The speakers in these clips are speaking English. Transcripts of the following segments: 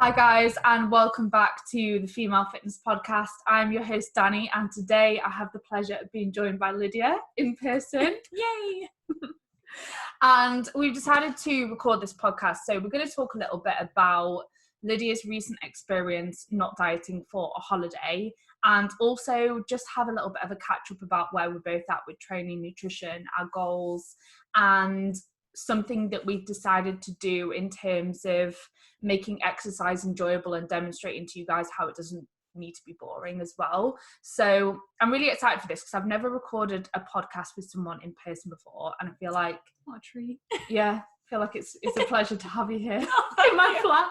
Hi guys, and welcome back to the Female Fitness Podcast. I'm your host Danny, and today I have the pleasure of being joined by Lydia in person. Yay! And we've decided to record this podcast, so we're going to talk a little bit about Lydia's recent experience not dieting for a holiday, and also just have a little bit of a catch up about where we're both at with training, nutrition, our goals, and something that we've decided to do in terms of making exercise enjoyable and demonstrating to you guys how it doesn't need to be boring as well. So I'm really excited for this because I've never recorded a podcast with someone in person before, and I feel like what a treat. Yeah, I feel like it's a pleasure to have you here in my flat.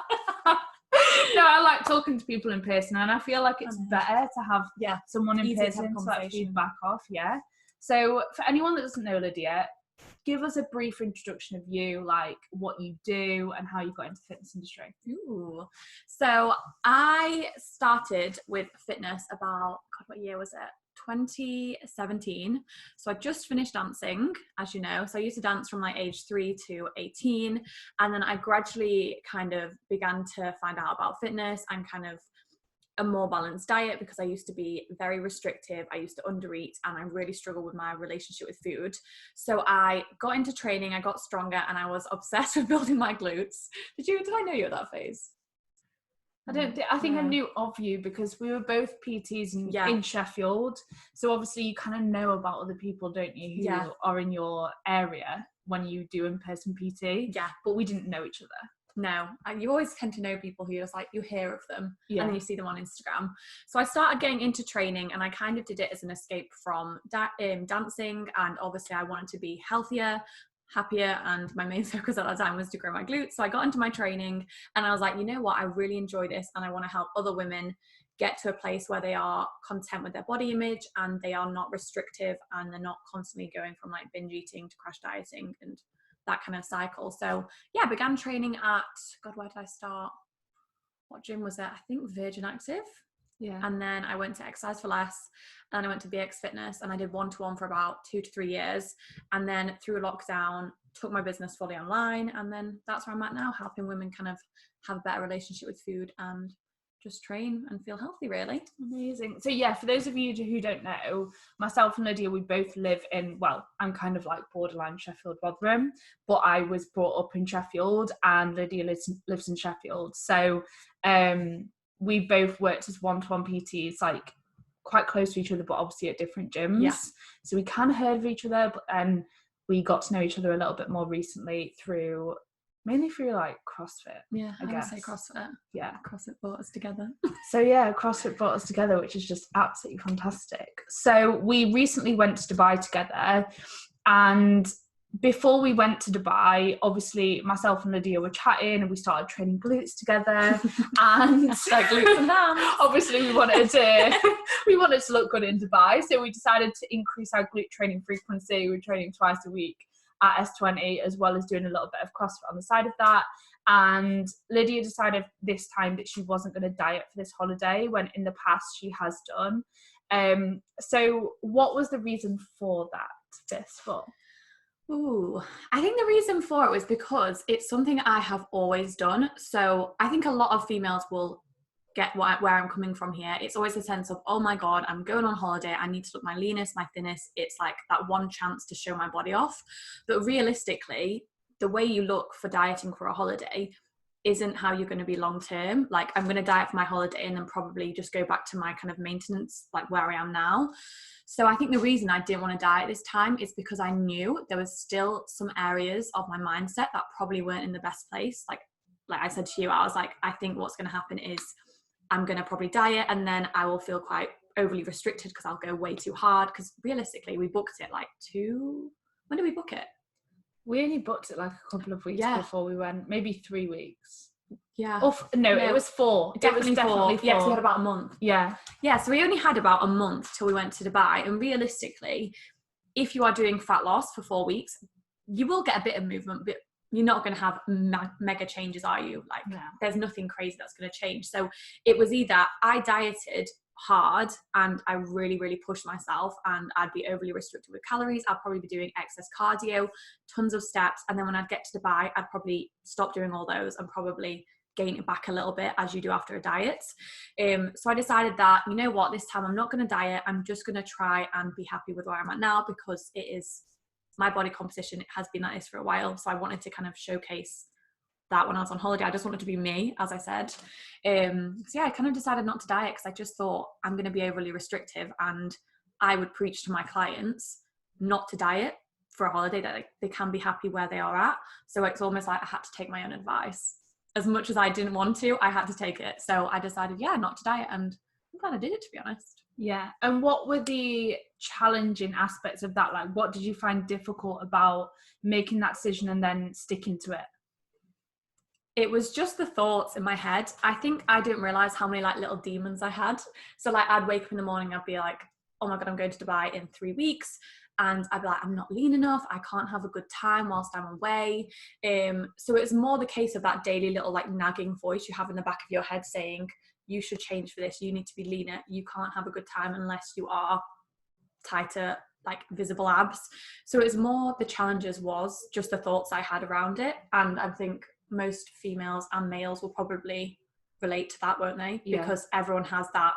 No, I like talking to people in person, and I feel like it's better to have someone in person to like feedback off. Yeah. So for anyone that doesn't know Lydia, give us a brief introduction of you, like what you do and how you got into the fitness industry. Ooh. So I started with fitness about, what year was it? 2017. So I just finished dancing, as you know. So I used to dance from like age 3 to 18. And then I gradually kind of began to find out about fitness and kind of a more balanced diet, because I used to be very restrictive. I used to undereat, and I really struggled with my relationship with food. So I got into training, I got stronger, and I was obsessed with building my glutes. Did I know you at that phase? I think I knew of you because we were both PTs in Sheffield. So obviously you kind of know about other people, don't you, who are in your area when you do in-person PT. Yeah. But we didn't know each other. No, you always tend to know people who just like, you hear of them and then you see them on Instagram. So I started getting into training, and I kind of did it as an escape from dancing, and obviously I wanted to be healthier, happier, and my main focus at that time was to grow my glutes. So I got into my training, and I was like, you know what, I really enjoy this, and I want to help other women get to a place where they are content with their body image and they are not restrictive, and they're not constantly going from like binge eating to crash dieting and that kind of cycle. So I began training at, where did I start? What gym was it? I think Virgin Active. Yeah. And then I went to Exercise for Less, and I went to BX Fitness, and I did one-to-one for about 2 to 3 years. And then through lockdown, took my business fully online. And then that's where I'm at now, helping women kind of have a better relationship with food and just train and feel healthy, really. Amazing. So for those of you who don't know, myself and Lydia, we both live in, I'm kind of like borderline Sheffield, Rotherham, but I was brought up in Sheffield, and Lydia lives in Sheffield. So we both worked as one-to-one PTs, like quite close to each other, but obviously at different gyms. Yeah. So we kind of heard of each other, but then we got to know each other a little bit more recently mainly through like CrossFit. Yeah, I guess. Would say CrossFit. Yeah. CrossFit brought us together. So CrossFit brought us together, which is just absolutely fantastic. So we recently went to Dubai together, and before we went to Dubai, obviously myself and Lydia were chatting, and we started training glutes together. And like glutes and hams. Obviously we wanted to look good in Dubai, so we decided to increase our glute training frequency. We're training twice a week at S20, as well as doing a little bit of CrossFit on the side of that. And Lydia decided this time that she wasn't going to diet for this holiday, when in the past she has done. So what was the reason for that, for? Ooh, I think the reason for it was because it's something I have always done. So I think a lot of females will get where I'm coming from here. It's always a sense of, oh my God, I'm going on holiday, I need to look my leanest, my thinnest. It's like that one chance to show my body off. But realistically, the way you look for dieting for a holiday isn't how you're going to be long term. Like, I'm going to diet for my holiday and then probably just go back to my kind of maintenance, like where I am now. So I think the reason I didn't want to diet this time is because I knew there was still some areas of my mindset that probably weren't in the best place. Like I said to you, I was like, I think what's going to happen is I'm going to probably diet, and then I will feel quite overly restricted because I'll go way too hard. Because realistically, we booked it when did we book it? We only booked it like a couple of weeks before we went, maybe 3 weeks. Yeah. No, it was 4. Definitely 4. 4. Yeah, because we had about a month. Yeah. Yeah, so we only had about a month till we went to Dubai. And realistically, if you are doing fat loss for 4 weeks, you will get a bit of movement, but you're not going to have mega changes, are you? Like, there's nothing crazy that's going to change. So it was either I dieted hard and I really, really pushed myself, and I'd be overly restricted with calories. I'd probably be doing excess cardio, tons of steps. And then when I'd get to Dubai, I'd probably stop doing all those and probably gain it back a little bit as you do after a diet. So I decided that, you know what, this time I'm not going to diet. I'm just going to try and be happy with where I'm at now, because it is my body composition. It has been like this for a while. So I wanted to kind of showcase that when I was on holiday. I just wanted to be me, as I said. So yeah, I kind of decided not to diet because I just thought I'm going to be overly restrictive, and I would preach to my clients not to diet for a holiday, that they can be happy where they are at. So it's almost like I had to take my own advice. As much as I didn't want to, I had to take it. So I decided, not to diet, and I'm glad I did it, to be honest. Yeah. And what were the challenging aspects of that? Like, what did you find difficult about making that decision and then sticking to it? It was just the thoughts in my head. I think I didn't realize how many like little demons I had. So like I'd wake up in the morning, I'd be like, oh my God, I'm going to Dubai in 3 weeks. And I'd be like, I'm not lean enough. I can't have a good time whilst I'm away. So it's more the case of that daily little like nagging voice you have in the back of your head saying, you should change for this. You need to be leaner. You can't have a good time unless you are tighter, like visible abs. So it's more the challenges was just the thoughts I had around it. And I think most females and males will probably relate to that, won't they? Yeah. Because everyone has that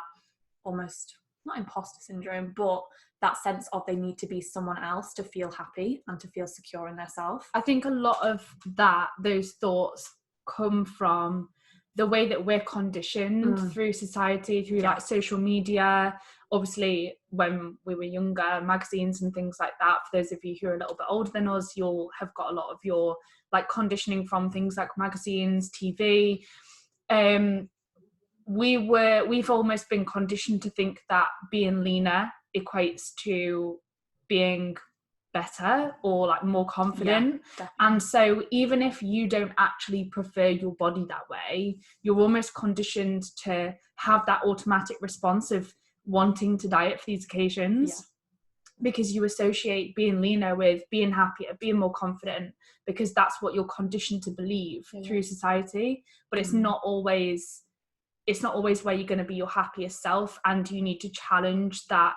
almost, not imposter syndrome, but that sense of they need to be someone else to feel happy and to feel secure in themselves. I think a lot of those thoughts come from the way that we're conditioned through society, through like social media. Obviously, when we were younger, magazines and things like that. For those of you who are a little bit older than us, you'll have got a lot of your like conditioning from things like magazines, TV. We've almost been conditioned to think that being leaner equates to being better or like more confident. And so even if you don't actually prefer your body that way, you're almost conditioned to have that automatic response of wanting to diet for these occasions, because you associate being leaner with being happier, being more confident, because that's what you're conditioned to believe through society. But it's not always where you're going to be your happiest self, and you need to challenge that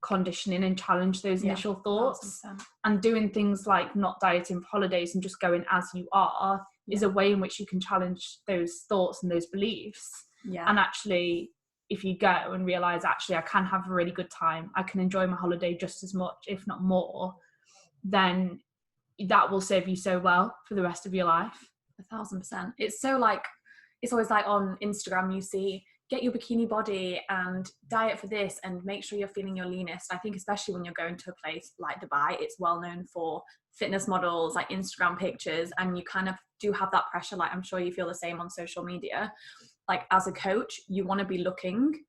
conditioning and challenge those initial thoughts. 100%. And doing things like not dieting for holidays and just going as you are is a way in which you can challenge those thoughts and those beliefs. And actually, if you go and realize, actually, I can have a really good time, I can enjoy my holiday just as much, if not more, then that will serve you so well for the rest of your life. 1,000%. It's so like, it's always like on Instagram, you see, get your bikini body and diet for this and make sure you're feeling your leanest. I think especially when you're going to a place like Dubai, it's well known for fitness models, like Instagram pictures, and you kind of do have that pressure. Like I'm sure you feel the same on social media. Like as a coach, you want to be looking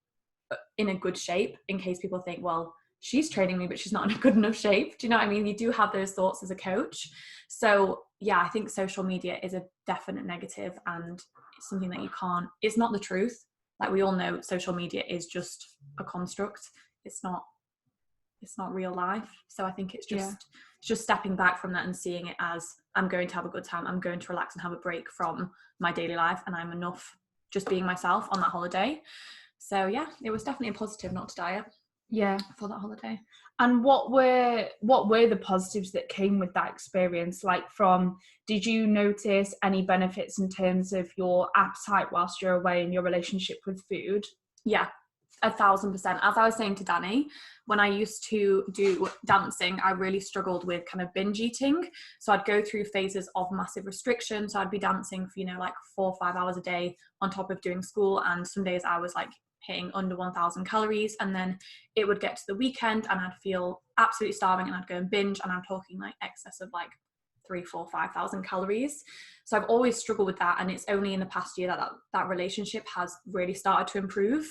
in a good shape in case people think, well, she's training me, but she's not in a good enough shape. Do you know what I mean? You do have those thoughts as a coach. So yeah, I think social media is a definite negative, and it's something that you can't, it's not the truth. Like we all know social media is just a construct. It's not real life. So I think it's just stepping back from that and seeing it as, I'm going to have a good time. I'm going to relax and have a break from my daily life, and I'm enough just being myself on that holiday. So yeah, it was definitely a positive not to diet for that holiday. And what were the positives that came with that experience? Like did you notice any benefits in terms of your appetite whilst you're away and your relationship with food? Yeah, 1,000%. As I was saying to Danny, when I used to do dancing, I really struggled with kind of binge eating. So I'd go through phases of massive restriction. So I'd be dancing for, like 4 or 5 hours a day on top of doing school. And some days I was like hitting under 1,000 calories. And then it would get to the weekend and I'd feel absolutely starving and I'd go and binge. And I'm talking like excess of like 3, 4, 5,000 calories. So I've always struggled with that. And it's only in the past year that relationship has really started to improve.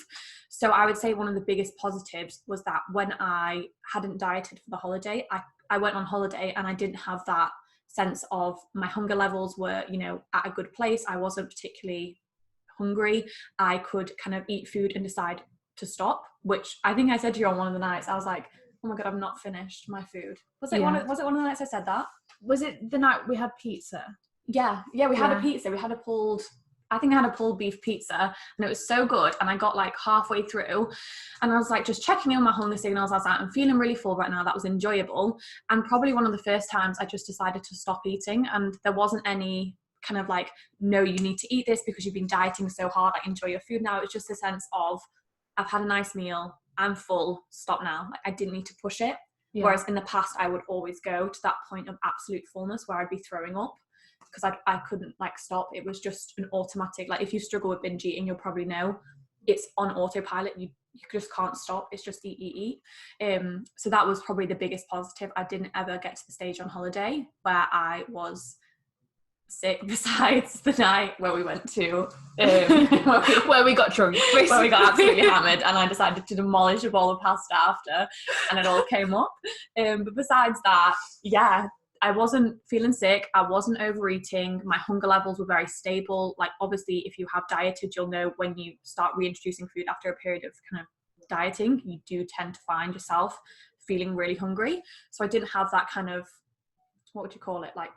So I would say one of the biggest positives was that when I hadn't dieted for the holiday, I went on holiday and I didn't have that sense of my hunger levels were, at a good place. I wasn't particularly hungry. I could kind of eat food and decide to stop, which I think I said to you on one of the nights. I was like, oh my God, I've not finished my food. Was it one of the nights I said that? Was it the night we had pizza? Yeah, we had a pizza. We had I think I had a pulled beef pizza, and it was so good. And I got like halfway through and I was like just checking in on my hunger signals. I was like, I'm feeling really full right now. That was enjoyable. And probably one of the first times I just decided to stop eating, and there wasn't any kind of like, no, you need to eat this because you've been dieting so hard, like enjoy your food now. It's just a sense of, I've had a nice meal, I'm full, stop now. Like I didn't need to push it. Yeah. Whereas in the past, I would always go to that point of absolute fullness where I'd be throwing up because I couldn't like stop. It was just an automatic, like if you struggle with binge eating, you'll probably know it's on autopilot. You just can't stop. It's just eat. So that was probably the biggest positive. I didn't ever get to the stage on holiday where I was sick, besides the night where we went to where we got drunk, where we got absolutely hammered, and I decided to demolish a bowl of pasta after, and it all came up. But besides that, yeah, I wasn't feeling sick, I wasn't overeating, my hunger levels were very stable. Like obviously if you have dieted, you'll know when you start reintroducing food after a period of kind of dieting, you do tend to find yourself feeling really hungry. So I didn't have that kind of, what would you call it, like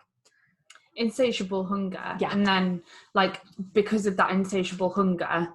insatiable hunger. Yeah. And then like because of that insatiable hunger,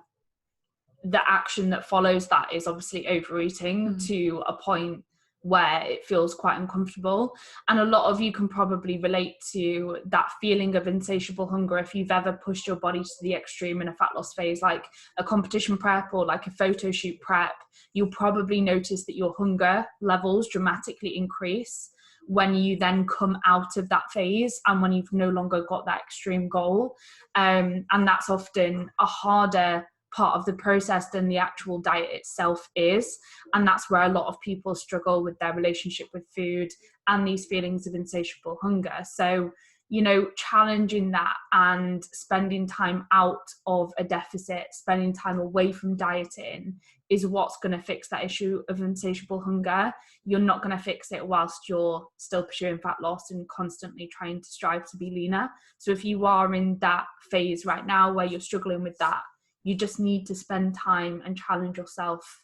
the action that follows that is obviously overeating to a point where it feels quite uncomfortable. And a lot of you can probably relate to that feeling of insatiable hunger if you've ever pushed your body to the extreme in a fat loss phase, like a competition prep or like a photo shoot prep. You'll probably notice that your hunger levels dramatically increase when you then come out of that phase and when you've no longer got that extreme goal. And that's often a harder part of the process than the actual diet itself is. And that's where a lot of people struggle with their relationship with food and these feelings of insatiable hunger. So, you know, challenging that and spending time out of a deficit, spending time away from dieting is what's going to fix that issue of insatiable hunger. You're not going to fix it whilst you're still pursuing fat loss and constantly trying to strive to be leaner. So if you are in that phase right now where you're struggling with that, you just need to spend time and challenge yourself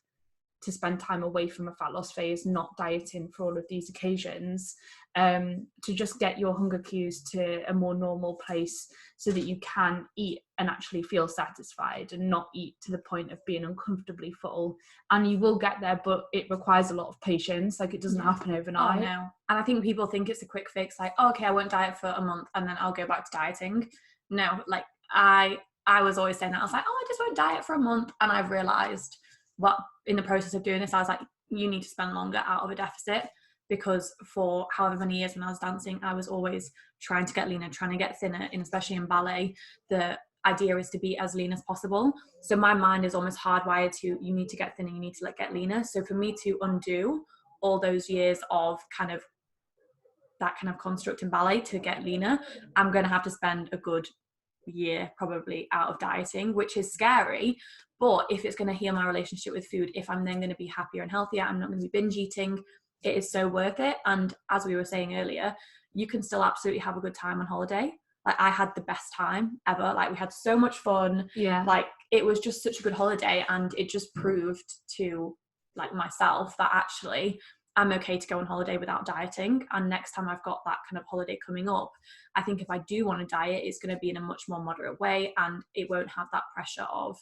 to spend time away from a fat loss phase, not dieting for all of these occasions, to just get your hunger cues to a more normal place so that you can eat and actually feel satisfied and not eat to the point of being uncomfortably full. And you will get there, but it requires a lot of patience. Like it doesn't happen overnight. Oh no. And I think people think it's a quick fix, like, oh, okay, I won't diet for a month and then I'll go back to dieting. No, like I was always saying that. I was like, oh, I just won't diet for a month. And I've realized what in the process of doing this, I was like, you need to spend longer out of a deficit, because for however many years when I was dancing, I was always trying to get leaner, trying to get thinner, and especially in ballet, the idea is to be as lean as possible. So my mind is almost hardwired to, you need to get thinner, you need to like get leaner. So for me to undo all those years of kind of that kind of construct in ballet to get leaner, I'm going to have to spend a good year probably out of dieting, which is scary. But if it's going to heal my relationship with food, if I'm then going to be happier and healthier, I'm not going to be binge eating, it is so worth it. And as we were saying earlier, you can still absolutely have a good time on holiday. Like I had the best time ever. Like we had so much fun. Yeah. Like it was just such a good holiday, and it just proved to like myself that actually I'm okay to go on holiday without dieting. And next time I've got that kind of holiday coming up, I think if I do want to diet, it's going to be in a much more moderate way, and it won't have that pressure of,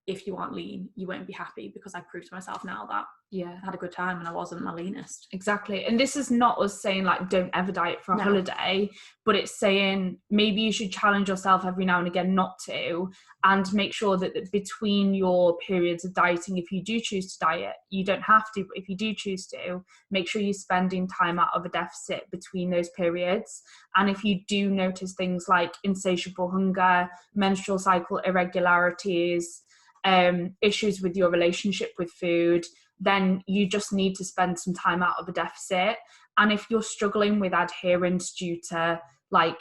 if you aren't lean, you won't be happy, because I proved to myself now that I had a good time and I wasn't my leanest. Exactly. And this is not us saying like don't ever diet for a holiday, but it's saying maybe you should challenge yourself every now and again not to, and make sure that between your periods of dieting, if you do choose to diet, you don't have to, but if you do choose to, make sure you're spending time out of a deficit between those periods. And if you do notice things like insatiable hunger, menstrual cycle irregularities, issues with your relationship with food, then you just need to spend some time out of a deficit. And if you're struggling with adherence due to like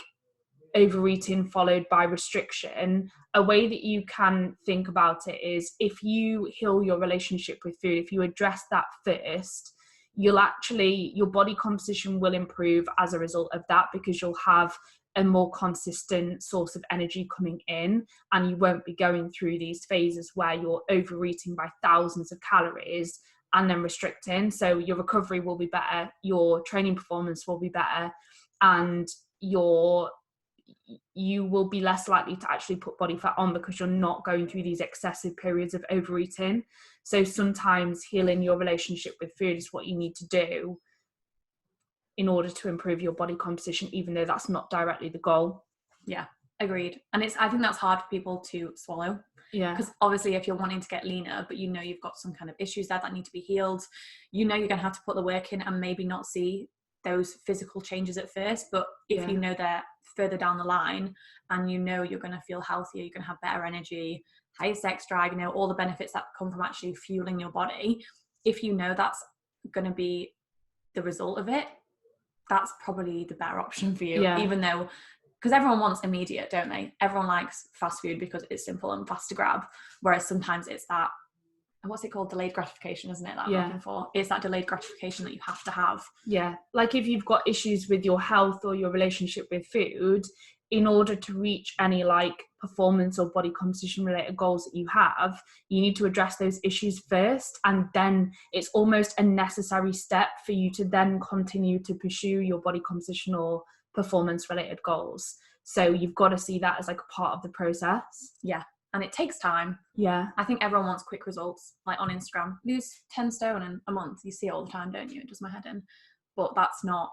overeating followed by restriction, a way that you can think about it is, if you heal your relationship with food, if you address that first, you'll actually, your body composition will improve as a result of that, because you'll have a more consistent source of energy coming in, and you won't be going through these phases where you're overeating by thousands of calories and then restricting. So your recovery will be better, your training performance will be better, and you will be less likely to actually put body fat on, because you're not going through these excessive periods of overeating. So sometimes healing your relationship with food is what you need to do in order to improve your body composition, even though that's not directly the goal. Yeah, Agreed. And I think that's hard for people to swallow. Yeah. Because obviously if you're wanting to get leaner, but you've got some kind of issues there that need to be healed, you're going to have to put the work in and maybe not see those physical changes at first. But if you know they're further down the line and you're going to feel healthier, you're going to have better energy, higher sex drive, all the benefits that come from actually fueling your body. If that's going to be the result of it, that's probably the better option for you, even though, because everyone wants immediate, don't they? Everyone likes fast food because it's simple and fast to grab. Whereas sometimes it's that, what's it called? Delayed gratification, isn't it? That I'm looking for. It's that delayed gratification that you have to have. Yeah. Like if you've got issues with your health or your relationship with food, in order to reach any like performance or body composition related goals that you have, you need to address those issues first. And then it's almost a necessary step for you to then continue to pursue your body composition or performance related goals. So you've got to see that as like a part of the process. Yeah. And it takes time. Yeah. I think everyone wants quick results. Like on Instagram, lose 10 stone in a month. You see it all the time, don't you? It does my head in. But that's not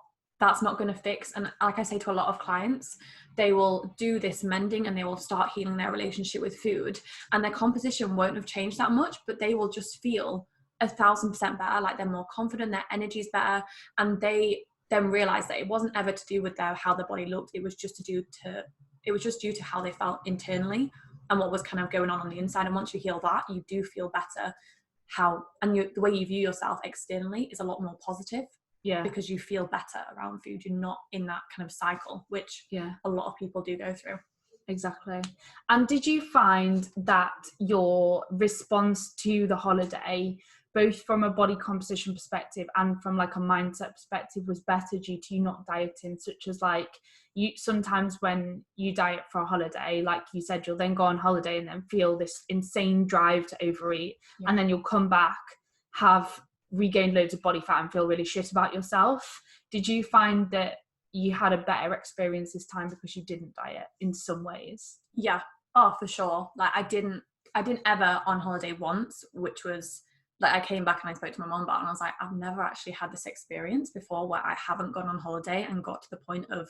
going to fix. And like I say to a lot of clients, they will do this mending and they will start healing their relationship with food, and their composition won't have changed that much, but they will just feel 1,000% better. Like they're more confident, their energy's better. And they then realize that it wasn't ever to do with how their body looked. It was just due to how they felt internally and what was kind of going on the inside. And once you heal that, you do feel better. The way you view yourself externally is a lot more positive. Yeah. Because you feel better around food. You're not in that kind of cycle, which a lot of people do go through. Exactly. And did you find that your response to the holiday, both from a body composition perspective and from like a mindset perspective, was better due to you not dieting? Such as like, you sometimes when you diet for a holiday, like you said, you'll then go on holiday and then feel this insane drive to overeat, and then you'll come back, have regained loads of body fat and feel really shit about yourself. Did you find that you had a better experience this time because you didn't diet in some ways? Yeah. Oh, for sure. Like I didn't ever on holiday once, which was like, I came back and I spoke to my mom about it, and I was like, I've never actually had this experience before where I haven't gone on holiday and got to the point of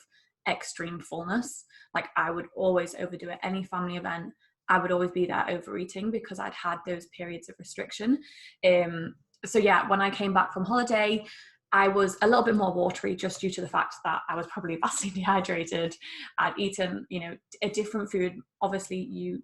extreme fullness. Like I would always overdo it. Any family event, I would always be there overeating because I'd had those periods of restriction. So yeah, when I came back from holiday, I was a little bit more watery just due to the fact that I was probably vastly dehydrated. I'd eaten, a different food. Obviously, you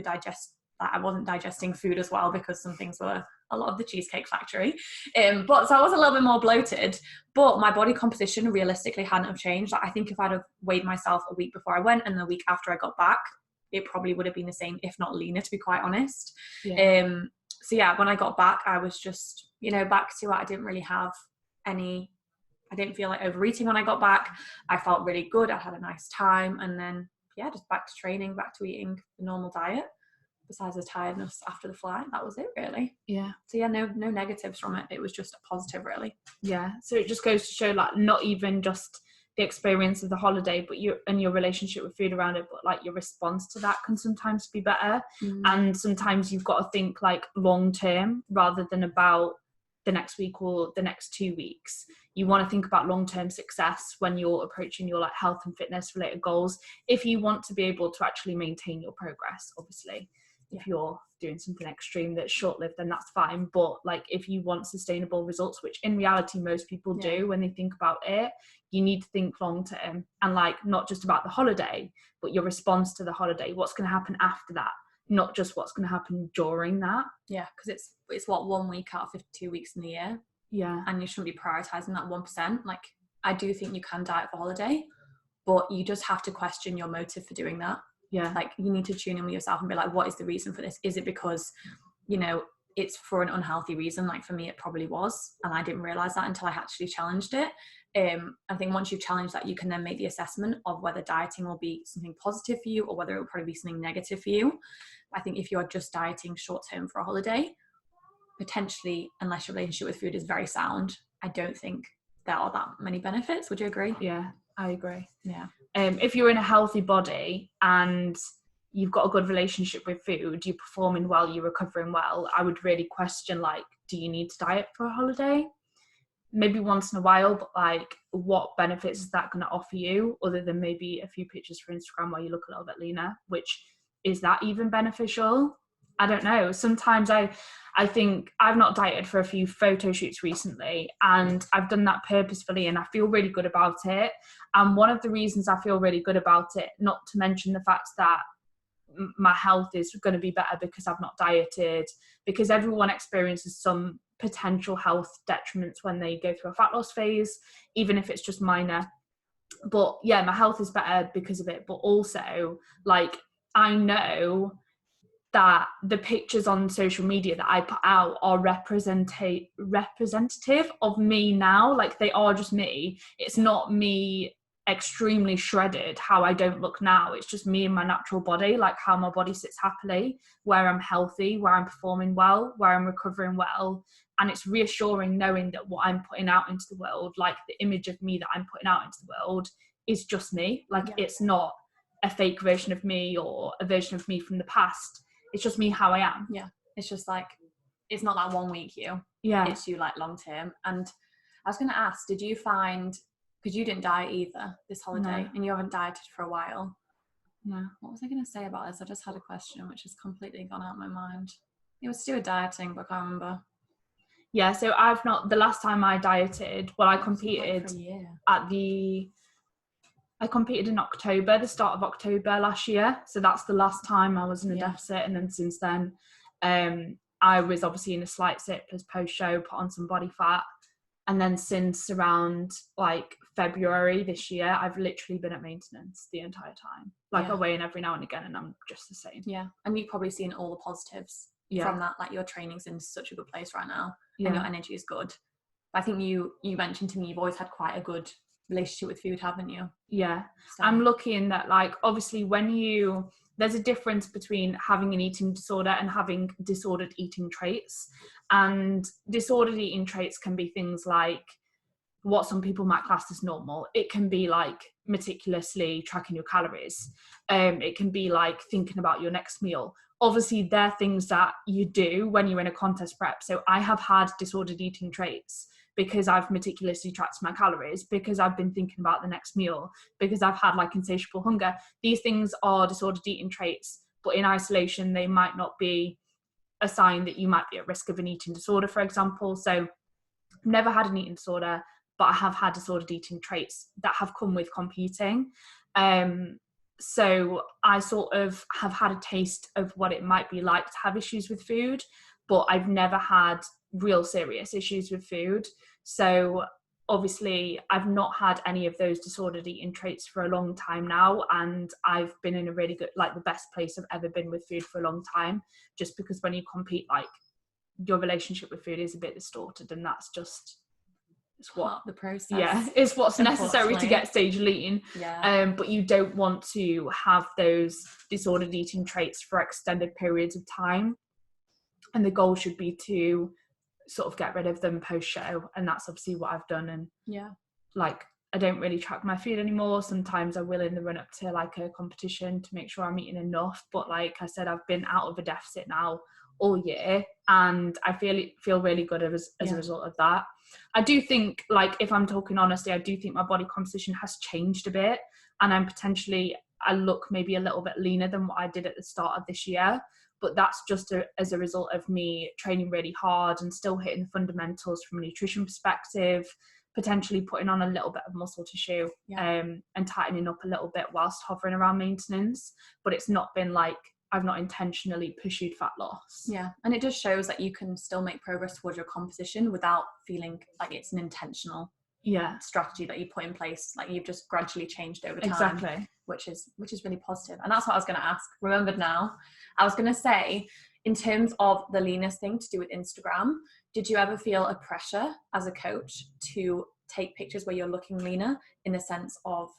digest. I wasn't digesting food as well because some things were a lot of the Cheesecake Factory. But so I was a little bit more bloated, but my body composition realistically hadn't have changed. Like, I think if I'd have weighed myself a week before I went and the week after I got back, it probably would have been the same, if not leaner, to be quite honest. Yeah. So yeah, when I got back, I was just, back to I didn't really have I didn't feel like overeating when I got back. I felt really good. I had a nice time. And then, just back to training, back to eating the normal diet. Besides the tiredness after the flight, that was it really. Yeah. So yeah, no negatives from it. It was just a positive really. Yeah. So it just goes to show like not even just the experience of the holiday, but your relationship with food around it, but like your response to that can sometimes be better. And sometimes you've got to think like long term rather than about the next week or the next 2 weeks. You want to think about long-term success when you're approaching your like health and fitness related goals, if you want to be able to actually maintain your progress. Obviously, if you're doing something extreme that's short-lived, then that's fine. But like if you want sustainable results, which in reality most people do when they think about it, you need to think long-term and like not just about the holiday, but your response to the holiday. What's going to happen after that? Not just what's going to happen during that. Yeah, because it's what 1 week out of 52 weeks in the year. Yeah. And you shouldn't be prioritizing that 1%. Like, I do think you can diet for holiday, but you just have to question your motive for doing that. Yeah. Like, you need to tune in with yourself and be like, what is the reason for this? Is it because, it's for an unhealthy reason? Like for me, it probably was. And I didn't realize that until I actually challenged it. I think once you've challenged that, you can then make the assessment of whether dieting will be something positive for you or whether it will probably be something negative for you. I think if you're just dieting short term for a holiday, potentially, unless your relationship with food is very sound, I don't think there are that many benefits. Would you agree? Yeah, I agree. Yeah. If you're in a healthy body and you've got a good relationship with food, you're performing well, you're recovering well, I would really question like, do you need to diet for a holiday? maybe once in a while, but like what benefits is that going to offer you other than maybe a few pictures for Instagram where you look a little bit leaner, which is that even beneficial? I don't know. Sometimes I think I've not dieted for a few photo shoots recently, and I've done that purposefully and I feel really good about it. And one of the reasons I feel really good about it, not to mention the fact that my health is going to be better because I've not dieted, because everyone experiences some potential health detriments when they go through a fat loss phase, even if it's just minor. But yeah, my health is better because of it. But also, like, I know that the pictures on social media that I put out are representative of me now. Like, they are just me. It's not me extremely shredded, how I don't look now. It's just me in my natural body, like how my body sits happily, where I'm healthy, where I'm performing well, where I'm recovering well. And it's reassuring knowing that what I'm putting out into the world, like the image of me that I'm putting out into the world, is just me. Like, it's not a fake version of me or a version of me from the past. It's just me how I am. Yeah. It's just like, it's not that 1 week you. Yeah. It's you like long term. And I was going to ask, did you find, because you didn't diet either this holiday, and you haven't dieted for a while. No. What was I going to say about this? I just had a question which has completely gone out of my mind. It was to do with dieting, but I can't remember. Yeah, so I've not, the last time I dieted, well, I competed I competed in October, the start of October last year. So that's the last time I was in a deficit. And then since then, I was obviously in a slight surplus post-show, put on some body fat. And then since around like February this year, I've literally been at maintenance the entire time. Like, I weigh in every now and again and I'm just the same. Yeah. And you've probably seen all the positives from that. Like, your training's in such a good place right now, and your energy is good. I think you mentioned to me you've always had quite a good relationship with food, haven't you? Yeah. So I'm lucky in that, like, obviously there's a difference between having an eating disorder and having disordered eating traits. And disordered eating traits can be things like what some people might class as normal. It can be like meticulously tracking your calories. It can be like thinking about your next meal. Obviously, they're things that you do when you're in a contest prep. So I have had disordered eating traits because I've meticulously tracked my calories, because I've been thinking about the next meal, because I've had like insatiable hunger. These things are disordered eating traits, but in isolation, they might not be a sign that you might be at risk of an eating disorder, for example. So I've never had an eating disorder, but I have had disordered eating traits that have come with competing. So I sort of have had a taste of what it might be like to have issues with food, but I've never had real serious issues with food. So obviously I've not had any of those disordered eating traits for a long time now, and I've been in a really good, like the best place I've ever been with food for a long time, just because when you compete, like, your relationship with food is a bit distorted, and that's just what the process. Yeah, it's what's necessary to get stage lean. But you don't want to have those disordered eating traits for extended periods of time, and the goal should be to sort of get rid of them post-show, and that's obviously what I've done. And like, I don't really track my food anymore. Sometimes I will in the run up to like a competition to make sure I'm eating enough, but like I said, I've been out of a deficit now all year, and I feel really good as a result of that. I do think, like, if I'm talking honestly, I do think my body composition has changed a bit, and I look maybe a little bit leaner than what I did at the start of this year. But that's just as a result of me training really hard and still hitting the fundamentals from a nutrition perspective, potentially putting on a little bit of muscle tissue, and tightening up a little bit whilst hovering around maintenance. But it's not been like I've not intentionally pursued fat loss. Yeah, and it just shows that you can still make progress towards your composition without feeling like it's an intentional strategy that you put in place. Like, you've just gradually changed over time. Exactly. Which is really positive. And that's what I was going to ask. Remembered now. I was going to say, in terms of the leanness thing to do with Instagram, did you ever feel a pressure as a coach to take pictures where you're looking leaner, in the sense of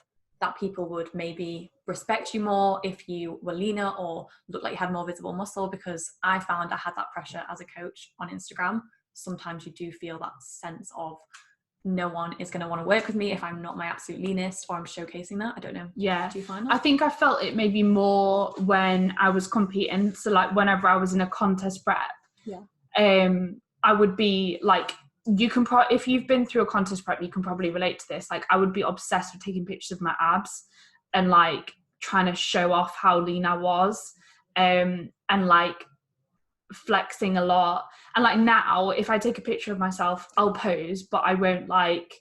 that people would maybe respect you more if you were leaner or looked like you had more visible muscle? Because I found I had that pressure as a coach on Instagram. Sometimes you do feel that sense of, no one is going to want to work with me if I'm not my absolute leanest, or I'm showcasing that. I don't know. Yeah. Do you find that? I think I felt it maybe more when I was competing. So like, whenever I was in a contest prep, I would be like you can if you've been through a contest prep, you can probably relate to this. Like, I would be obsessed with taking pictures of my abs and like trying to show off how lean I was, and like flexing a lot. And like now, if I take a picture of myself, I'll pose, but I won't like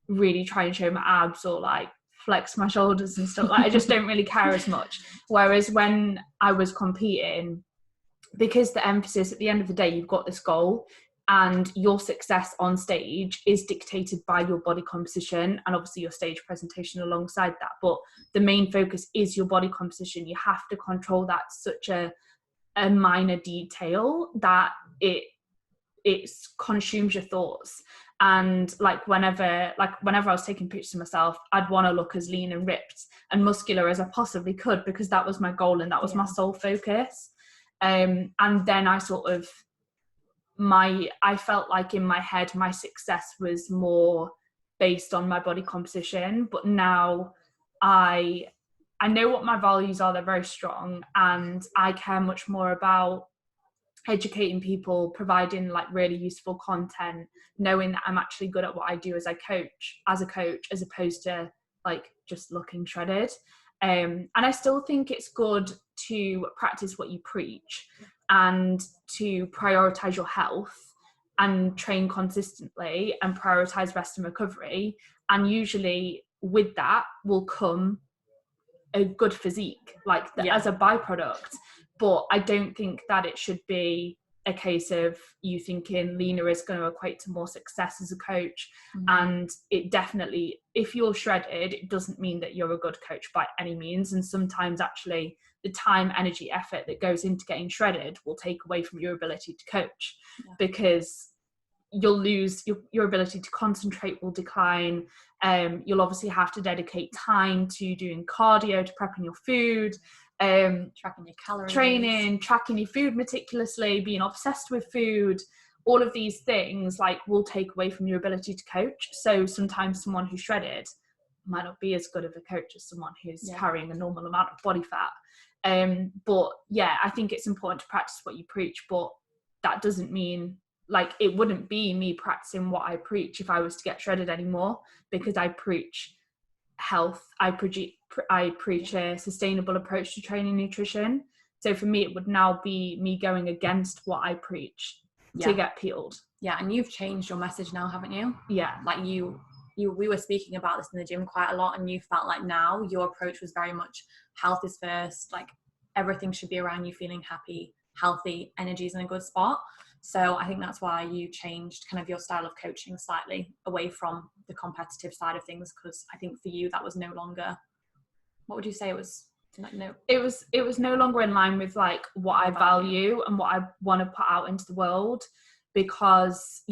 really try and show my abs or like flex my shoulders and stuff. Like, I just don't really care as much. Whereas when I was competing, because the emphasis at the end of the day, you've got this goal, and your success on stage is dictated by your body composition and obviously your stage presentation alongside that. But the main focus is your body composition. You have to control that such a minor detail that it consumes your thoughts. And like whenever I was taking pictures of myself, I'd want to look as lean and ripped and muscular as I possibly could, because that was my goal and that was my sole focus. And then I sort of I felt like in my head my success was more based on my body composition. But now I know what my values are. They're very strong, and I care much more about educating people, providing like really useful content, knowing that I'm actually good at what I do as a coach, as opposed to like just looking shredded. And I still think it's good to practice what you preach and to prioritize your health and train consistently and prioritize rest and recovery. And usually with that will come a good physique, like as a byproduct. But I don't think that it should be a case of you thinking leaner is going to equate to more success as a coach. And it definitely, if you're shredded, it doesn't mean that you're a good coach by any means. And sometimes actually the time, energy, effort that goes into getting shredded will take away from your ability to coach, because you'll lose your ability to concentrate will decline. You'll obviously have to dedicate time to doing cardio, to prepping your food, tracking your calories, training, tracking your food meticulously, being obsessed with food. All of these things like will take away from your ability to coach. So sometimes someone who's shredded might not be as good of a coach as someone who's carrying a normal amount of body fat. But yeah, I think it's important to practice what you preach, but that doesn't mean like it wouldn't be me practicing what I preach if I was to get shredded anymore, because I preach health. I preach a sustainable approach to training nutrition. So for me, it would now be me going against what I preach to get peeled. Yeah, and you've changed your message now, haven't you? Yeah. Like we were speaking about this in the gym quite a lot, and you felt like now your approach was very much health is first, like everything should be around you feeling happy, healthy, energy's in a good spot. So I think that's why you changed kind of your style of coaching slightly away from the competitive side of things, because I think for you that was no longer, what would you say it was? Like, no, it was no longer in line with like what I value and what I want to put out into the world. Because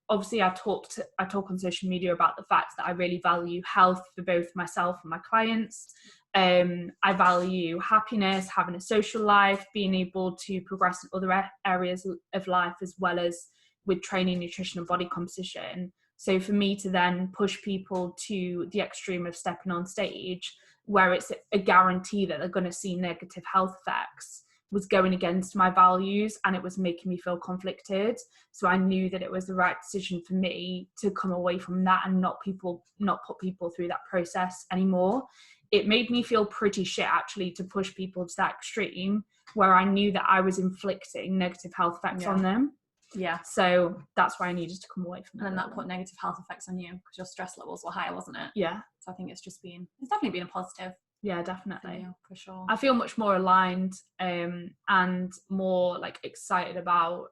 obviously I talk on social media about the fact that I really value health for both myself and my clients. I value happiness, having a social life, being able to progress in other areas of life, as well as with training, nutrition and body composition. So for me to then push people to the extreme of stepping on stage where it's a guarantee that they're going to see negative health effects was going against my values, and it was making me feel conflicted. So I knew that it was the right decision for me to come away from that and not put people through that process anymore. It made me feel pretty shit actually to push people to that extreme where I knew that I was inflicting negative health effects on them. Yeah. So that's why I needed to come away from it. And then that put negative health effects on you because your stress levels were higher, wasn't it? Yeah. So I think it's definitely been a positive. Yeah, definitely. For sure. I feel much more aligned and more like excited about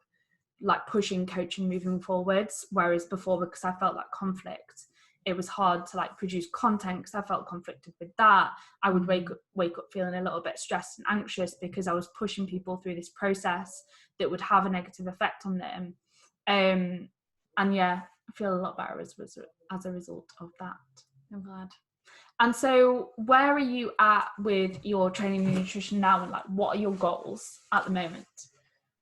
like pushing coaching moving forwards. Whereas before, because I felt that conflict, it was hard to like produce content because I felt conflicted with that. I would wake up feeling a little bit stressed and anxious because I was pushing people through this process that would have a negative effect on them. And yeah, I feel a lot better as a result of that. I'm glad. And so where are you at with your training and nutrition now, and like what are your goals at the moment?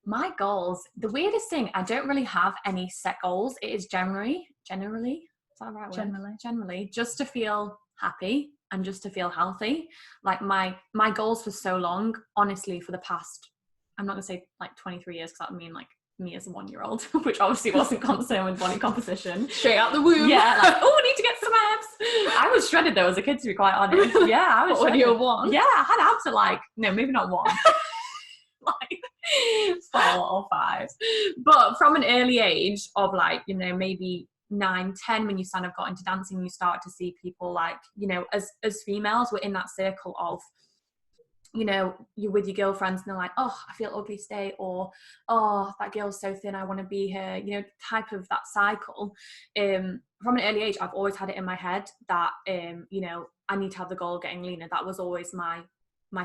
My goals, the weirdest thing, I don't really have any set goals. It is generally, is that the right word? Generally, just to feel happy and just to feel healthy. Like my goals for so long, honestly, for the past, I'm not gonna say like 23 years, because that would mean like me as a 1-year-old, which obviously wasn't concerned with body composition. Straight out the womb. Yeah, like, oh, I need to get some abs. I was shredded though as a kid, to be quite honest. Yeah, I was when shredded. you were 1? Yeah, I had abs at like, no, maybe not 1. Like 4 or 5. But from an early age of like, you know, maybe 9, 10, when you kind of got into dancing, you start to see people like, you know, as females, we're in that circle of, you know, you're with your girlfriends and they're like, oh, I feel ugly today, or oh, that girl's so thin, I want to be her, you know, type of that cycle. From an early age, I've always had it in my head that, you know, I need to have the goal of getting leaner. That was always my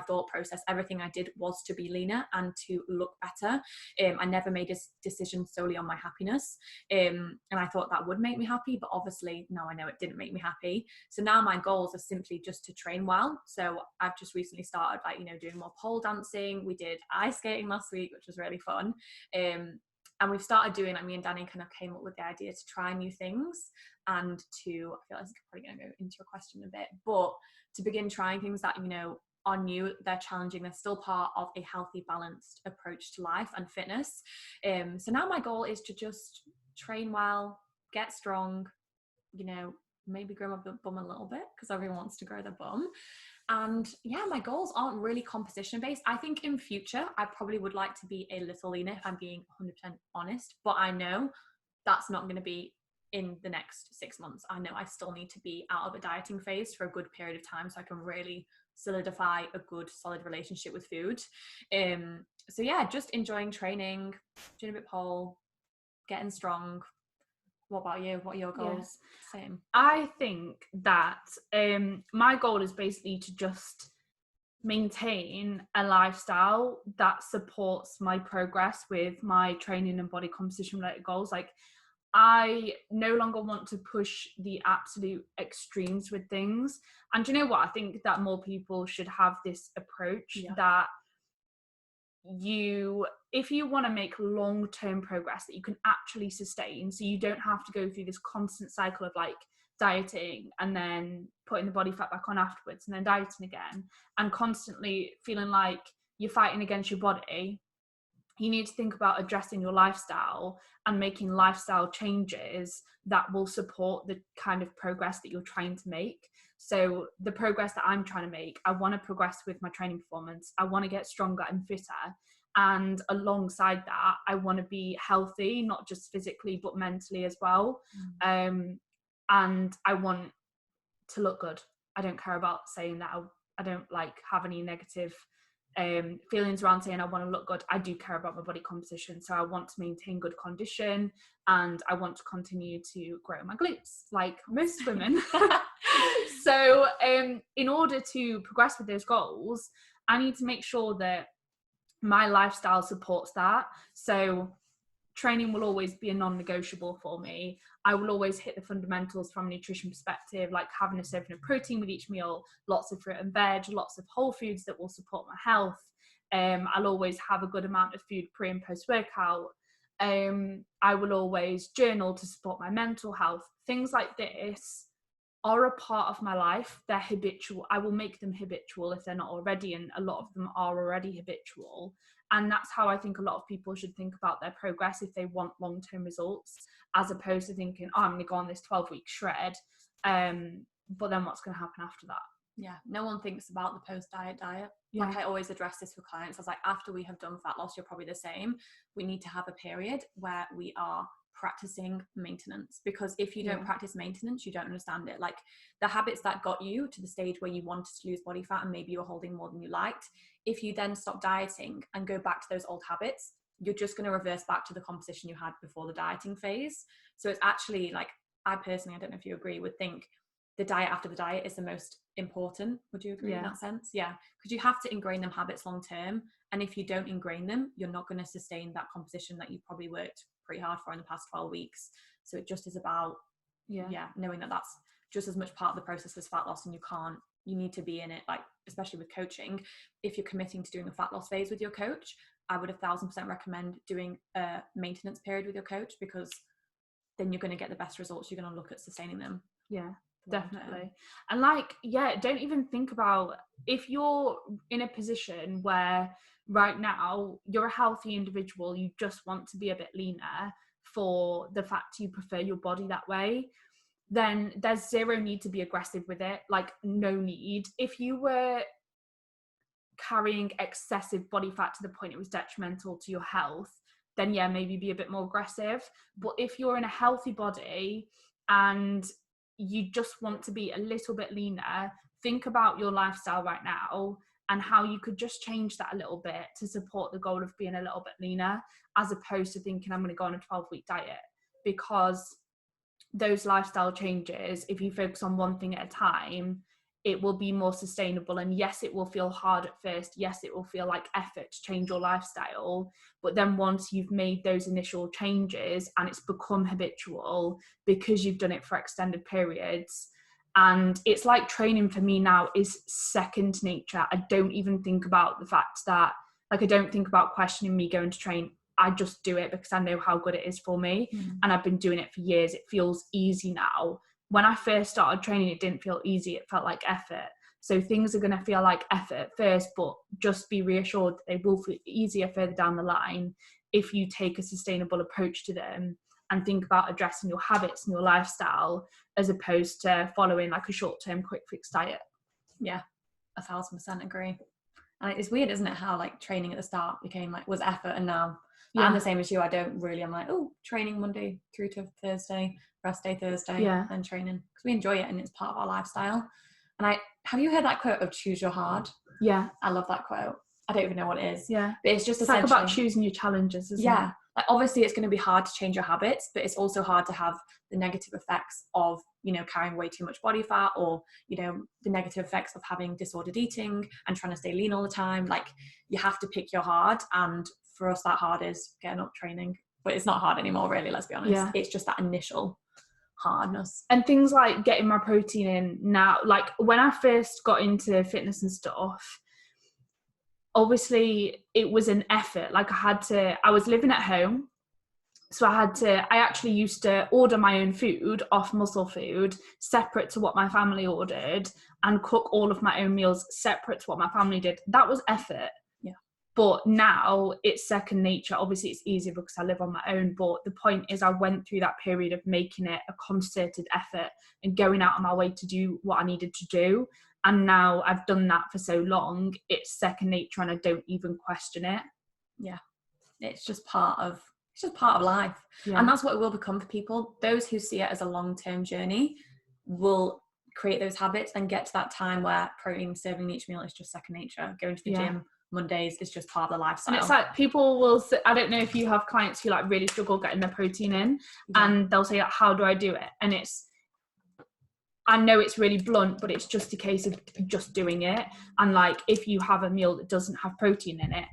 thought process. Everything I did was to be leaner and to look better. I never made a decision solely on my happiness. And I thought that would make me happy, but obviously now I know it didn't make me happy. So now my goals are simply just to train well. So I've just recently started, like, you know, doing more pole dancing. We did ice skating last week, which was really fun. And we've started doing, like, me and Danny kind of came up with the idea to try new things and to, I feel like it's probably going to go into your question a bit, but to begin trying things that, you know, are new, they're challenging, they're still part of a healthy, balanced approach to life and fitness. So now my goal is to just train well, get strong, you know, maybe grow my bum a little bit because everyone wants to grow their bum. And yeah, my goals aren't really composition based. I think in future, I probably would like to be a little leaner, if I'm being 100% honest, but I know that's not going to be in the next 6 months. I know I still need to be out of a dieting phase for a good period of time so I can really solidify a good solid relationship with food. So yeah, just enjoying training, doing a bit pole, getting strong. What about you? What are your goals? Yeah. Same. I think that my goal is basically to just maintain a lifestyle that supports my progress with my training and body composition related goals. Like, I no longer want to push the absolute extremes with things. And do you know what? I think that more people should have this approach, that if you want to make long-term progress that you can actually sustain, so you don't have to go through this constant cycle of like dieting and then putting the body fat back on afterwards and then dieting again and constantly feeling like you're fighting against your body, you need to think about addressing your lifestyle and making lifestyle changes that will support the kind of progress that you're trying to make. So the progress that I'm trying to make, I want to progress with my training performance. I want to get stronger and fitter. And alongside that, I want to be healthy, not just physically, but mentally as well. And I want to look good. I don't care about saying that. I don't like have any negative feelings around saying I want to look good. I do care about my body composition, so I want to maintain good condition and I want to continue to grow my glutes like most women. So in order to progress with those goals, I need to make sure that my lifestyle supports that. So training will always be a non-negotiable for me. I will always hit the fundamentals from a nutrition perspective, like having a serving of protein with each meal, lots of fruit and veg, lots of whole foods that will support my health. I'll always have a good amount of food pre and post workout. I will always journal to support my mental health. Things like this are a part of my life. They're habitual. I will make them habitual if they're not already, and a lot of them are already habitual. And that's how I think a lot of people should think about their progress if they want long-term results, as opposed to thinking, oh, I'm going to go on this 12-week shred, but then what's going to happen after that? Yeah, no one thinks about the post-diet diet. Yeah. Like, I always address this with clients. I was like, after we have done fat loss, you're probably the same. We need to have a period where we are practicing maintenance, because if you don't practice maintenance, you don't understand it. Like, the habits that got you to the stage where you wanted to lose body fat and maybe you were holding more than you liked, if you then stop dieting and go back to those old habits, you're just going to reverse back to the composition you had before the dieting phase. So it's actually, like, I personally, I don't know if you agree, would think the diet after the diet is the most important. Would you agree in that sense? Yeah, because you have to ingrain them habits long term, and if you don't ingrain them, you're not going to sustain that composition that you've probably worked pretty hard for in the past 12 weeks. So it just is about knowing that that's just as much part of the process as fat loss, and you need to be in it. Like, especially with coaching, if you're committing to doing a fat loss phase with your coach, I would 1,000% recommend doing a maintenance period with your coach, because then you're going to get the best results. You're going to look at sustaining them. Yeah, definitely. And like, don't even think about, if you're in a position where right now you're a healthy individual, you just want to be a bit leaner for the fact you prefer your body that way, then there's zero need to be aggressive with it. Like, no need. If you were carrying excessive body fat to the point it was detrimental to your health, then yeah, maybe be a bit more aggressive. But if you're in a healthy body and you just want to be a little bit leaner, think about your lifestyle right now and how you could just change that a little bit to support the goal of being a little bit leaner, as opposed to thinking I'm going to go on a 12-week diet. Because those lifestyle changes, if you focus on one thing at a time, it will be more sustainable. And yes, it will feel hard at first. Yes, it will feel like effort to change your lifestyle. But then once you've made those initial changes and it's become habitual because you've done it for extended periods, and it's like training for me now is second nature. I don't even think about the fact that, like, I don't think about questioning me going to train. I just do it because I know how good it is for me. And I've been doing it for years. It feels easy now. When I first started training, it didn't feel easy. It felt like effort. So things are going to feel like effort at first, but just be reassured that they will feel easier further down the line if you take a sustainable approach to them and think about addressing your habits and your lifestyle, as opposed to following like a short-term quick fix diet. Yeah, 1,000% agree. And it's weird, isn't it, how like training at the start became like was effort, and now I'm the same as you. I'm like, oh, training Monday through to Thursday, rest day Thursday, and training, because we enjoy it and it's part of our lifestyle. And have you heard that quote of choose your hard? Yeah, I love that quote. I don't even know what it is. Yeah, but it's just like about choosing your challenges, isn't it? Like obviously it's going to be hard to change your habits, but it's also hard to have the negative effects of, you know, carrying way too much body fat, or, you know, the negative effects of having disordered eating and trying to stay lean all the time. Like, you have to pick your hard, and for us that hard is getting up, training. But it's not hard anymore, really, let's be honest. It's just that initial hardness. And things like getting my protein in now, like when I first got into fitness and stuff, obviously it was an effort. Like I was living at home, so I actually used to order my own food off Muscle Food, separate to what my family ordered, and cook all of my own meals separate to what my family did. That was effort. But now it's second nature. Obviously it's easier because I live on my own, but the point is I went through that period of making it a concerted effort and going out of my way to do what I needed to do. And now I've done that for so long, it's second nature and I don't even question it. Yeah, it's just part of life. And that's what it will become for people. Those who see it as a long-term journey will create those habits and get to that time where protein serving each meal is just second nature. Going to the gym Mondays is just part of the lifestyle. And it's like people will say, I don't know if you have clients who like really struggle getting their protein in, and they'll say, how do I do it? And I know it's really blunt, but it's just a case of just doing it. And like, if you have a meal that doesn't have protein in it,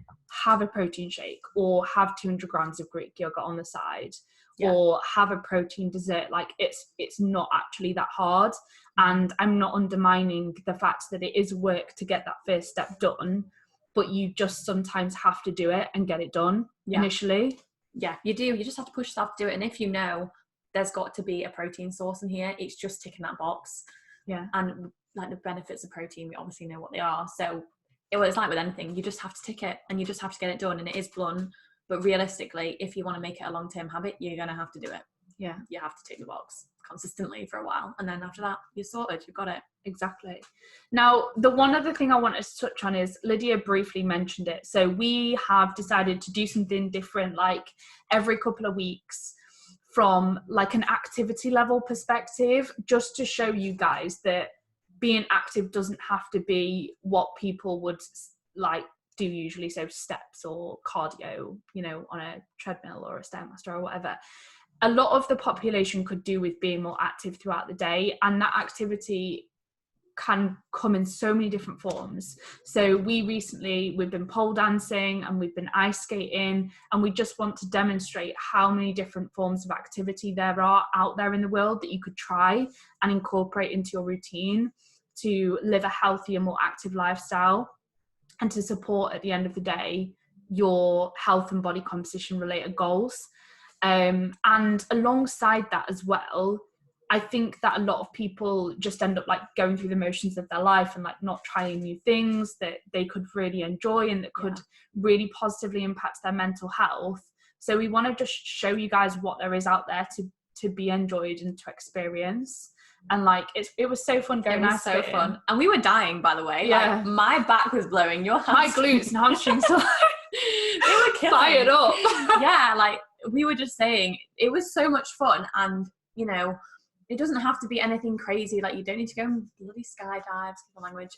have a protein shake, or have 200 grams of Greek yogurt on the side, or have a protein dessert. Like, it's not actually that hard. And I'm not undermining the fact that it is work to get that first step done, but you just sometimes have to do it and get it done initially. Yeah, you do. You just have to push yourself to do it. And if you know there's got to be a protein source in here, it's just ticking that box. Yeah. And like the benefits of protein, we obviously know what they are. So it's like with anything, you just have to tick it and you just have to get it done. And it is blunt, but realistically, if you want to make it a long-term habit, you're going to have to do it. Yeah. You have to tick the box consistently for a while. And then after that, you're sorted. You've got it. Exactly. Now, the one other thing I wanted to touch on is Lydia briefly mentioned it. So we have decided to do something different, like every couple of weeks, from like an activity level perspective, just to show you guys that being active doesn't have to be what people would like do usually. So steps or cardio, you know, on a treadmill or a Stairmaster or whatever. A lot of the population could do with being more active throughout the day, and that activity can come in so many different forms. So we've been pole dancing and we've been ice skating, and we just want to demonstrate how many different forms of activity there are out there in the world that you could try and incorporate into your routine to live a healthier, more active lifestyle, and to support, at the end of the day, your health and body composition related goals. And alongside that as well, I think that a lot of people just end up like going through the motions of their life and like not trying new things that they could really enjoy and that could really positively impact their mental health. So we want to just show you guys what there is out there to be enjoyed and to experience. And like it was so fun going. It was so fun, and we were dying, by the way. Yeah, like, my back was blowing. Your my glutes and hamstrings were they were killing. Fired up. Yeah, like we were just saying, it was so much fun, and you know, it doesn't have to be anything crazy. Like you don't need to go and bloody skydive, the language.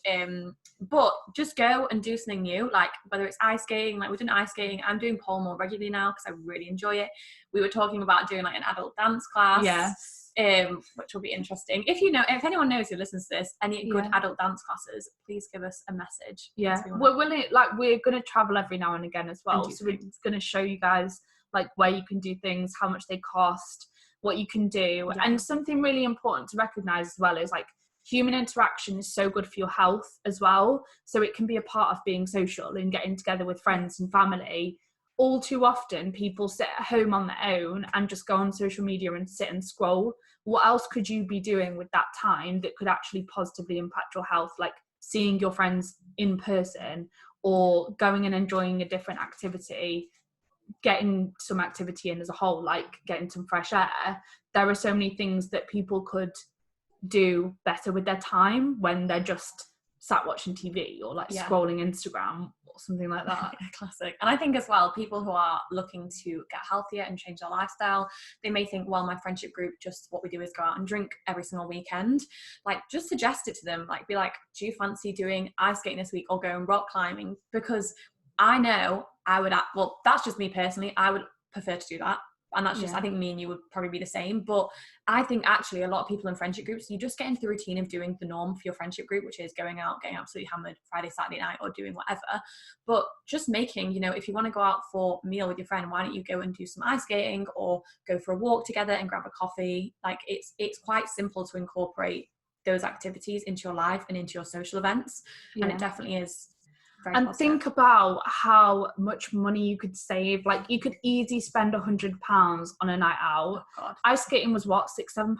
But just go and do something new. Like whether it's ice skating, like we've done ice skating. I'm doing pole more regularly now because I really enjoy it. We were talking about doing like an adult dance class. Yes. Which will be interesting. If anyone knows who listens to this, any good adult dance classes, please give us a message. Yeah, we're willing. Like we're gonna travel every now and again as well. So we're gonna show you guys like where you can do things, how much they cost, what you can do, and something really important to recognize as well is like human interaction is so good for your health as well. So it can be a part of being social and getting together with friends and family. All too often people sit at home on their own and just go on social media and sit and scroll. What else could you be doing with that time that could actually positively impact your health? Like seeing your friends in person or going and enjoying a different activity, getting some activity in as a whole, like getting some fresh air. There are so many things that people could do better with their time when they're just sat watching TV or like scrolling Instagram or something like that. Classic. And I think as well, people who are looking to get healthier and change their lifestyle, they may think, well, my friendship group, just what we do is go out and drink every single weekend. Like just suggest it to them. Like be like, do you fancy doing ice skating this week or going rock climbing? Because I know I would, well, that's just me personally. I would prefer to do that. And that's just, I think me and you would probably be the same. But I think actually a lot of people in friendship groups, you just get into the routine of doing the norm for your friendship group, which is going out, getting absolutely hammered Friday, Saturday night, or doing whatever. But just making, you know, if you want to go out for a meal with your friend, why don't you go and do some ice skating or go for a walk together and grab a coffee? Like it's quite simple to incorporate those activities into your life and into your social events. And it definitely is. And positive. Think about how much money you could save. Like you could easily spend £100 on a night out. Ice skating was what, £6-7?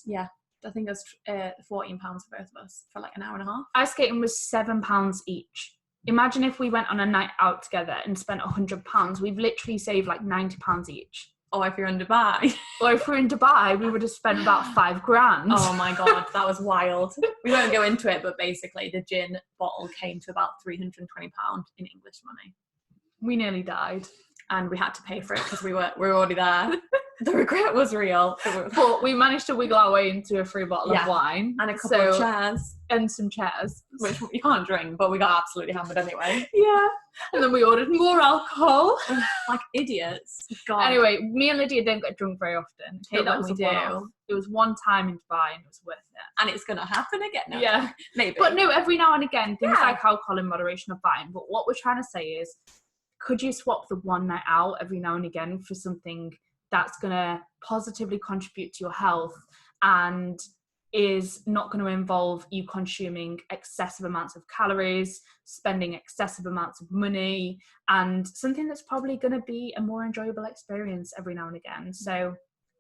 Yeah, I think it was £14 for both of us for like an hour and a half. Ice skating was £7 each. Imagine if we went on a night out together and spent £100. We've literally saved like £90 each. Or if you're in Dubai. Or if we're in Dubai, we would have spent about £5,000. Oh my God, that was wild. We won't go into it, but basically the gin bottle came to about £320 in English money. We nearly died. And we had to pay for it because we were already there. The regret was real. But we managed to wiggle our way into a free bottle of wine. And a couple of chairs. And some chairs. Which you can't drink, but we got absolutely hammered anyway. Yeah. And then we ordered more alcohol. Like idiots. God. Anyway, me and Lydia don't get drunk very often. Okay, that was we do. It was one time in Dubai and it was worth it. And it's going to happen again now. Yeah. Maybe. But no, every now and again, things like alcohol in moderation are fine. But what we're trying to say is, could you swap the one night out every now and again for something that's going to positively contribute to your health and is not going to involve you consuming excessive amounts of calories, spending excessive amounts of money, and something that's probably going to be a more enjoyable experience every now and again. So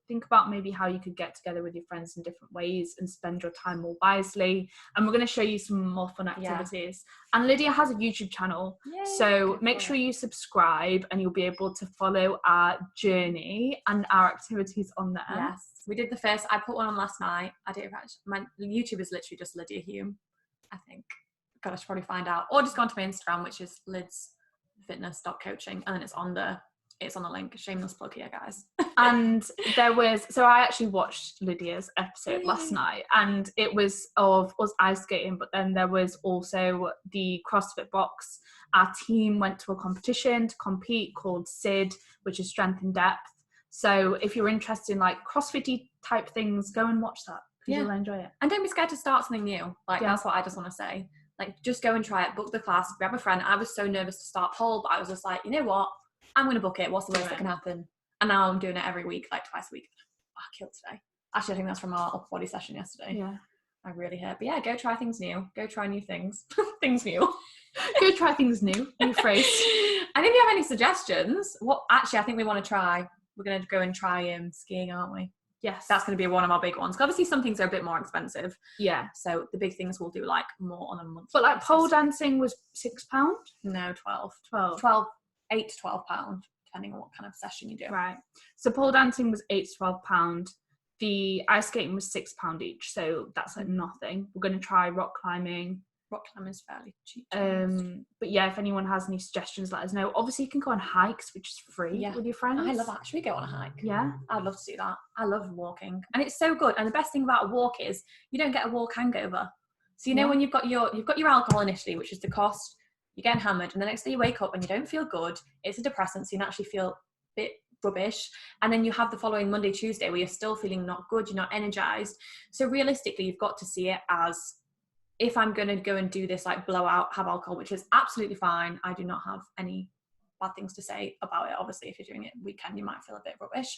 think about maybe how you could get together with your friends in different ways and spend your time more wisely. And we're going to show you some more fun activities. And Lydia has a YouTube channel. Yay, so make sure you subscribe and you'll be able to follow our journey and our activities on there. Yes. We did the first, I put one on last night. I did, my YouTube is literally just Lydia Hulme, I think. God, I should probably find out. Or just go onto my Instagram, which is lidsfitness.coaching. And then it's on the link. Shameless plug here, guys. And so I actually watched Lydia's episode last night, and it was of us ice skating, but then there was also the CrossFit box. Our team went to a competition to compete called SID, which is strength and depth. So if you're interested in like CrossFit-y type things, go and watch that because you'll enjoy it. And don't be scared to start something new. Like that's what I just want to say. Like just go and try it, book the class, grab a friend. I was so nervous to start pole, but I was just like, you know what? I'm going to book it. What's the worst that can happen? And now I'm doing it every week, like twice a week. I killed today. Actually, I think that's from our upper body session yesterday. Yeah. I really hurt. But yeah, go try things new. Go try new things. Things new. Go try things new. New phrase. And if you have any suggestions, I think we want to try. We're going to go and try skiing, aren't we? Yes. That's going to be one of our big ones. Obviously, some things are a bit more expensive. Yeah. So the big things we'll do like more on a month. But like pole dancing was £6? No, 12. 12. 8 to £12, depending on what kind of session you do. Right. So pole dancing was £8 to £12. The ice skating was £6 each. So that's like nothing. We're going to try rock climbing. Rock climbing is fairly cheap. But yeah, if anyone has any suggestions, let us know. Obviously, you can go on hikes, which is free with your friends. I love that. Should we go on a hike? Yeah. I'd love to do that. I love walking. And it's so good. And the best thing about a walk is you don't get a walk hangover. So you know when you've got your alcohol initially, which is the cost, you're getting hammered, and the next day you wake up and you don't feel good. It's a depressant, so you naturally feel a bit rubbish. And then you have the following Monday, Tuesday where you're still feeling not good, you're not energized. So realistically, you've got to see it as, if I'm going to go and do this like blowout, have alcohol, which is absolutely fine. I do not have any bad things to say about it. Obviously, if you're doing it weekend, you might feel a bit rubbish.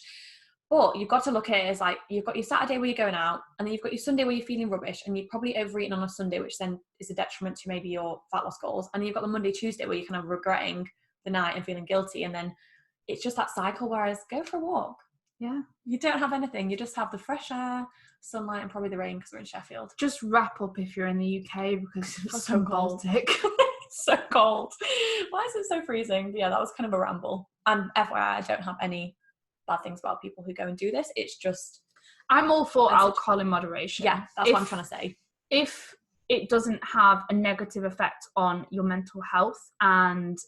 But you've got to look at it as like, you've got your Saturday where you're going out, and then you've got your Sunday where you're feeling rubbish, and you've probably overeaten on a Sunday, which then is a detriment to maybe your fat loss goals. And then you've got the Monday, Tuesday where you're kind of regretting the night and feeling guilty. And then it's just that cycle, whereas go for a walk. Yeah. You don't have anything. You just have the fresh air, sunlight, and probably the rain because we're in Sheffield. Just wrap up if you're in the UK because it's so Baltic. It's so cold. Why is it so freezing? But yeah, that was kind of a ramble. And FYI, I don't have any bad things about people who go and do this. It's just, I'm all for alcohol in moderation. Yeah, that's what I'm trying to say. If it doesn't have a negative effect on your mental health, and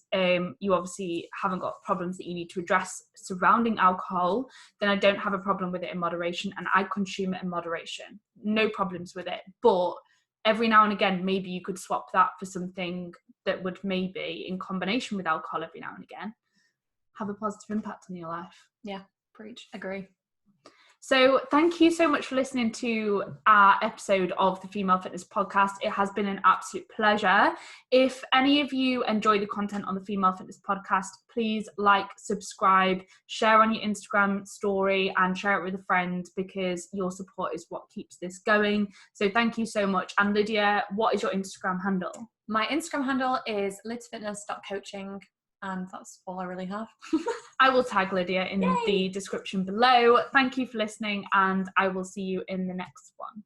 you obviously haven't got problems that you need to address surrounding alcohol, then I don't have a problem with it in moderation, and I consume it in moderation. No problems with it. But every now and again, maybe you could swap that for something that would maybe, in combination with alcohol every now and again, have a positive impact on your life. Yeah, preach. Agree. So thank you so much for listening to our episode of the Female Fitness Podcast. It has been an absolute pleasure. If any of you enjoy the content on the Female Fitness Podcast, please like, subscribe, share on your Instagram story, and share it with a friend, because your support is what keeps this going. So thank you so much. And Lydia, what is your Instagram handle? My Instagram handle is lidsfitness.coaching. And that's all I really have. I will tag Lydia in the description below. Thank you for listening, and I will see you in the next one.